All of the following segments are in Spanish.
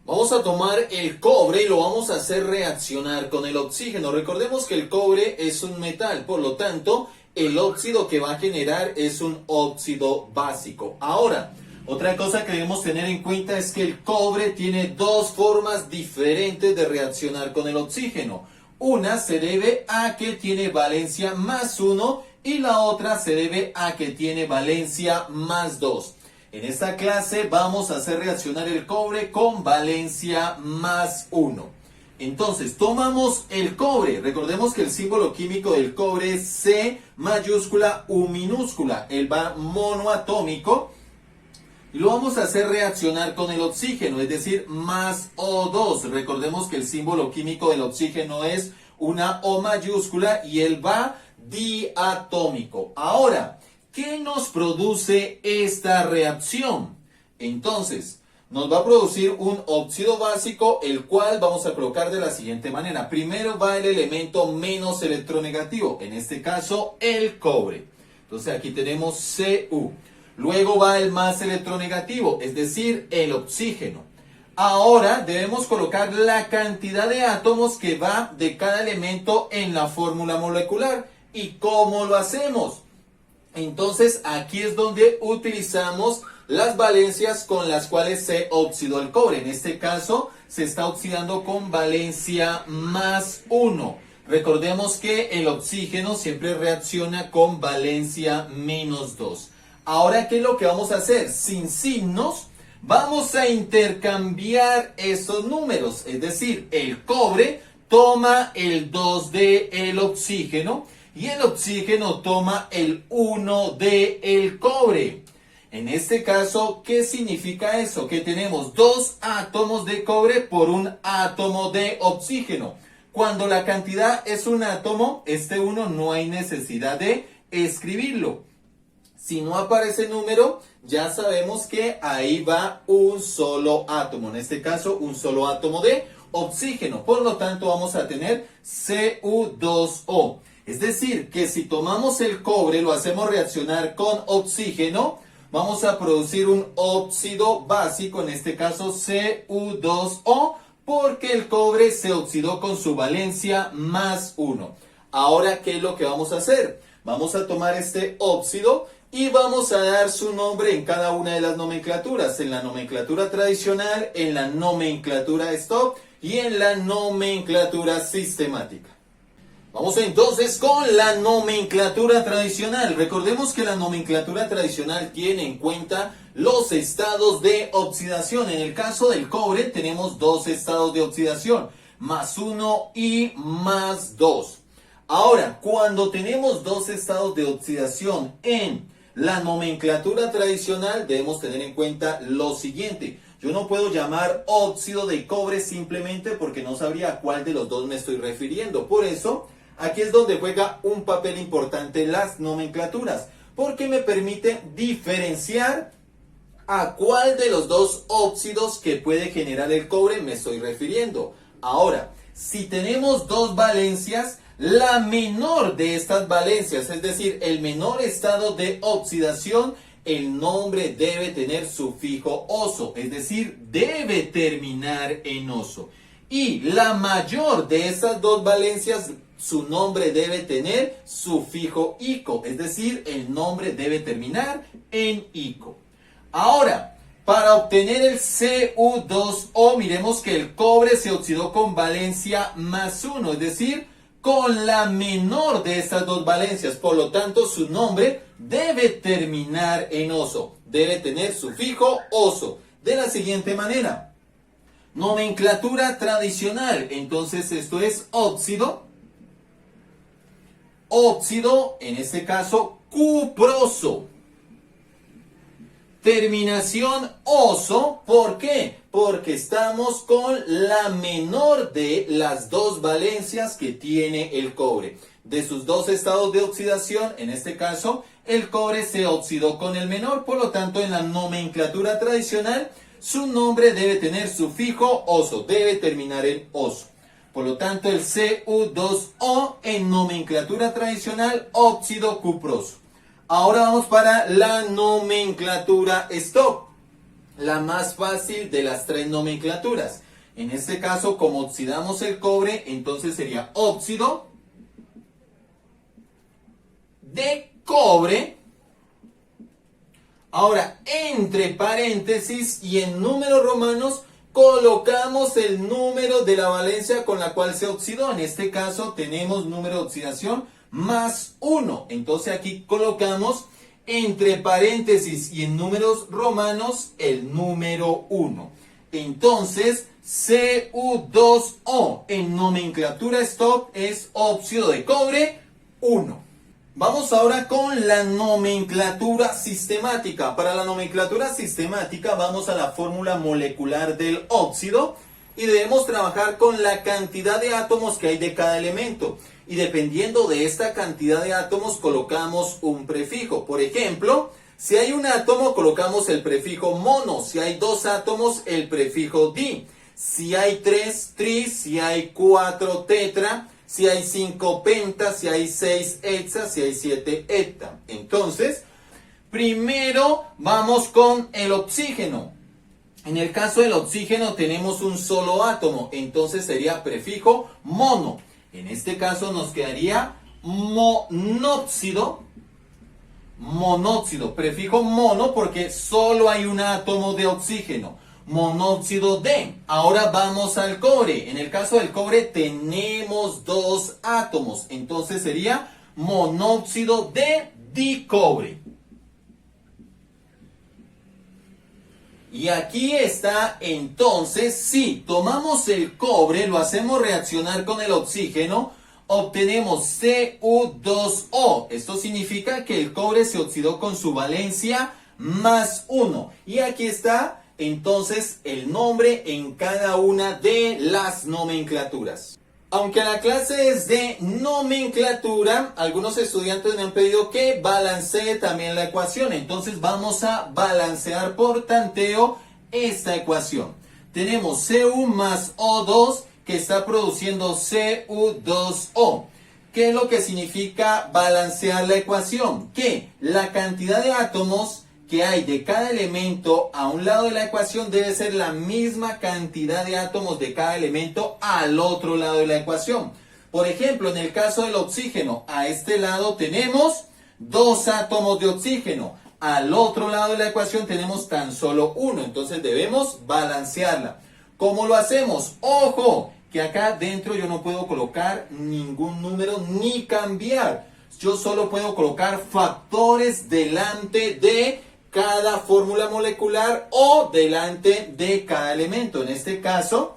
Vamos a tomar el cobre y lo vamos a hacer reaccionar con el oxígeno. Recordemos que el cobre es un metal, por lo tanto, el óxido que va a generar es un óxido básico. Ahora, otra cosa que debemos tener en cuenta es que el cobre tiene dos formas diferentes de reaccionar con el oxígeno. Una se debe a que tiene valencia +1 y la otra se debe a que tiene valencia +2. En esta clase vamos a hacer reaccionar el cobre con valencia +1. Entonces, tomamos el cobre. Recordemos que el símbolo químico del cobre es C mayúscula U minúscula. Él va monoatómico. Y lo vamos a hacer reaccionar con el oxígeno, es decir, más O2. Recordemos que el símbolo químico del oxígeno es una O mayúscula y él va diatómico. Ahora, ¿qué nos produce esta reacción? Entonces, nos va a producir un óxido básico, el cual vamos a colocar de la siguiente manera. Primero va el elemento menos electronegativo, en este caso el cobre. Entonces aquí tenemos Cu. Luego va el más electronegativo, es decir, el oxígeno. Ahora debemos colocar la cantidad de átomos que va de cada elemento en la fórmula molecular. ¿Y cómo lo hacemos? Entonces aquí es donde utilizamos las valencias con las cuales se oxidó el cobre. En este caso se está oxidando con valencia +1. Recordemos que el oxígeno siempre reacciona con valencia -2. Ahora, ¿qué es lo que vamos a hacer? Sin signos, vamos a intercambiar esos números. Es decir, el cobre toma el 2 del oxígeno y el oxígeno toma el 1 del cobre. En este caso, ¿qué significa eso? Que tenemos 2 átomos de cobre por un átomo de oxígeno. Cuando la cantidad es un átomo, este 1 no hay necesidad de escribirlo. Si no aparece número, ya sabemos que ahí va un solo átomo. En este caso, un solo átomo de oxígeno. Por lo tanto, vamos a tener Cu2O. Es decir, que si tomamos el cobre, lo hacemos reaccionar con oxígeno, vamos a producir un óxido básico, en este caso Cu2O, porque el cobre se oxidó con su valencia +1. Ahora, ¿qué es lo que vamos a hacer? Vamos a tomar este óxido y vamos a dar su nombre en cada una de las nomenclaturas. En la nomenclatura tradicional, en la nomenclatura stop y en la nomenclatura sistemática. Vamos entonces con la nomenclatura tradicional. Recordemos que la nomenclatura tradicional tiene en cuenta los estados de oxidación. En el caso del cobre tenemos dos estados de oxidación, +1 y +2. Ahora, cuando tenemos dos estados de oxidación en la nomenclatura tradicional, debemos tener en cuenta lo siguiente. Yo no puedo llamar óxido de cobre simplemente porque no sabría a cuál de los dos me estoy refiriendo. Por eso, aquí es donde juega un papel importante las nomenclaturas, porque me permite diferenciar a cuál de los dos óxidos que puede generar el cobre me estoy refiriendo. Ahora, si tenemos dos valencias, la menor de estas valencias, es decir, el menor estado de oxidación, el nombre debe tener sufijo oso, es decir, debe terminar en oso. Y la mayor de estas dos valencias, su nombre debe tener sufijo ico, es decir, el nombre debe terminar en ico. Ahora, para obtener el Cu2O, miremos que el cobre se oxidó con valencia +1, es decir, con la menor de estas dos valencias. Por lo tanto, su nombre debe terminar en oso, debe tener sufijo oso. De la siguiente manera, nomenclatura tradicional, entonces esto es óxido, en este caso cuproso. Terminación oso, ¿por qué? Porque estamos con la menor de las dos valencias que tiene el cobre. De sus dos estados de oxidación, en este caso, el cobre se oxidó con el menor, por lo tanto, en la nomenclatura tradicional, su nombre debe tener sufijo oso, debe terminar en oso. Por lo tanto, el Cu2O en nomenclatura tradicional, óxido cuproso. Ahora vamos para la nomenclatura stop. la más fácil de las tres nomenclaturas. En este caso, como oxidamos el cobre, entonces sería óxido de cobre. Ahora, entre paréntesis y en números romanos, colocamos el número de la valencia con la cual se oxidó. En este caso tenemos número de oxidación más 1. Entonces aquí colocamos entre paréntesis y en números romanos el número 1. Entonces Cu2O en nomenclatura stop es óxido de cobre 1. Vamos ahora con la nomenclatura sistemática. Para la nomenclatura sistemática vamos a la fórmula molecular del óxido y debemos trabajar con la cantidad de átomos que hay de cada elemento. Y dependiendo de esta cantidad de átomos colocamos un prefijo. Por ejemplo, si hay un átomo colocamos el prefijo mono. Si hay dos átomos el prefijo di. Si hay 3 tri, si hay 4 tetra. Si hay 5 penta, si hay 6 hexa, si hay 7 hepta. Entonces, primero vamos con el oxígeno. En el caso del oxígeno tenemos un solo átomo, entonces sería prefijo mono. En este caso nos quedaría monóxido. Monóxido, prefijo mono porque solo hay un átomo de oxígeno. Monóxido de. Ahora vamos al cobre. En el caso del cobre tenemos dos átomos. Entonces sería monóxido de dicobre. Y aquí está entonces, si tomamos el cobre, lo hacemos reaccionar con el oxígeno, obtenemos Cu2O. Esto significa que el cobre se oxidó con su valencia más 1. Y aquí está entonces el nombre en cada una de las nomenclaturas. Aunque la clase es de nomenclatura, algunos estudiantes me han pedido que balancee también la ecuación. Entonces vamos a balancear por tanteo esta ecuación. Tenemos Cu más O2 que está produciendo Cu2O. ¿Qué es lo que significa balancear la ecuación? Que la cantidad de átomos que hay de cada elemento a un lado de la ecuación debe ser la misma cantidad de átomos de cada elemento al otro lado de la ecuación. Por ejemplo, en el caso del oxígeno, a este lado tenemos 2 átomos de oxígeno. Al otro lado de la ecuación tenemos tan solo 1. Entonces debemos balancearla. ¿Cómo lo hacemos? ¡Ojo! Que acá dentro yo no puedo colocar ningún número ni cambiar. Yo solo puedo colocar factores delante de cada fórmula molecular o delante de cada elemento. En este caso,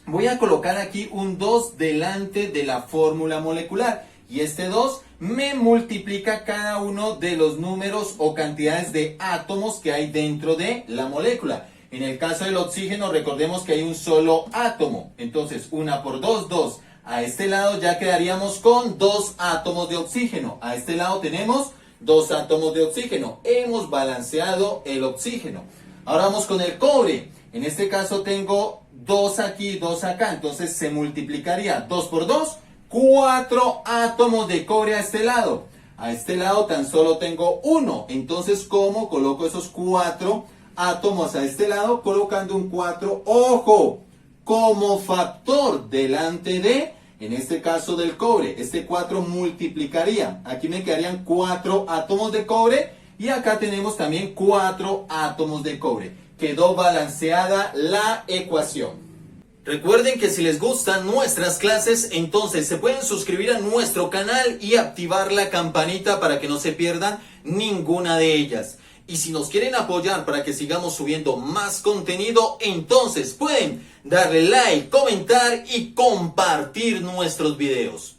voy a colocar aquí un 2 delante de la fórmula molecular. Y este 2 me multiplica cada uno de los números o cantidades de átomos que hay dentro de la molécula. En el caso del oxígeno, recordemos que hay un solo átomo. Entonces, 1 por 2, 2. A este lado ya quedaríamos con 2 átomos de oxígeno. A este lado tenemos 2 átomos de oxígeno. Hemos balanceado el oxígeno. Ahora vamos con el cobre. En este caso tengo 2 aquí, 2 acá. Entonces se multiplicaría 2 por 2, 4 átomos de cobre a este lado. A este lado tan solo tengo 1. Entonces, ¿cómo coloco esos 4 átomos a este lado? Colocando un 4, ojo, como factor delante de, en este caso del cobre. Este 4 multiplicaría. Aquí me quedarían 4 átomos de cobre y acá tenemos también 4 átomos de cobre. Quedó balanceada la ecuación. Recuerden que si les gustan nuestras clases, entonces se pueden suscribir a nuestro canal y activar la campanita para que no se pierdan ninguna de ellas. Y si nos quieren apoyar para que sigamos subiendo más contenido, entonces pueden darle like, comentar y compartir nuestros videos.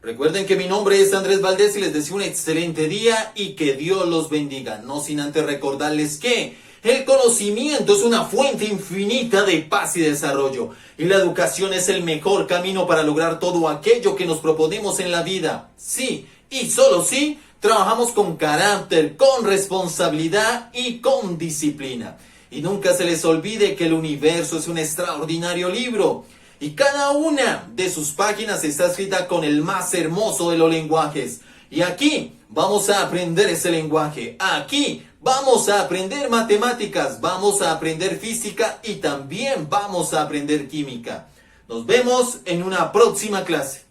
Recuerden que mi nombre es Andrés Valdés y les deseo un excelente día y que Dios los bendiga. No sin antes recordarles que el conocimiento es una fuente infinita de paz y desarrollo. Y la educación es el mejor camino para lograr todo aquello que nos proponemos en la vida. Sí, y solo sí, trabajamos con carácter, con responsabilidad y con disciplina. Y nunca se les olvide que el universo es un extraordinario libro. Y cada una de sus páginas está escrita con el más hermoso de los lenguajes. Y aquí vamos a aprender ese lenguaje. Aquí Vamos a aprender matemáticas, vamos a aprender física y también vamos a aprender química. Nos vemos en una próxima clase.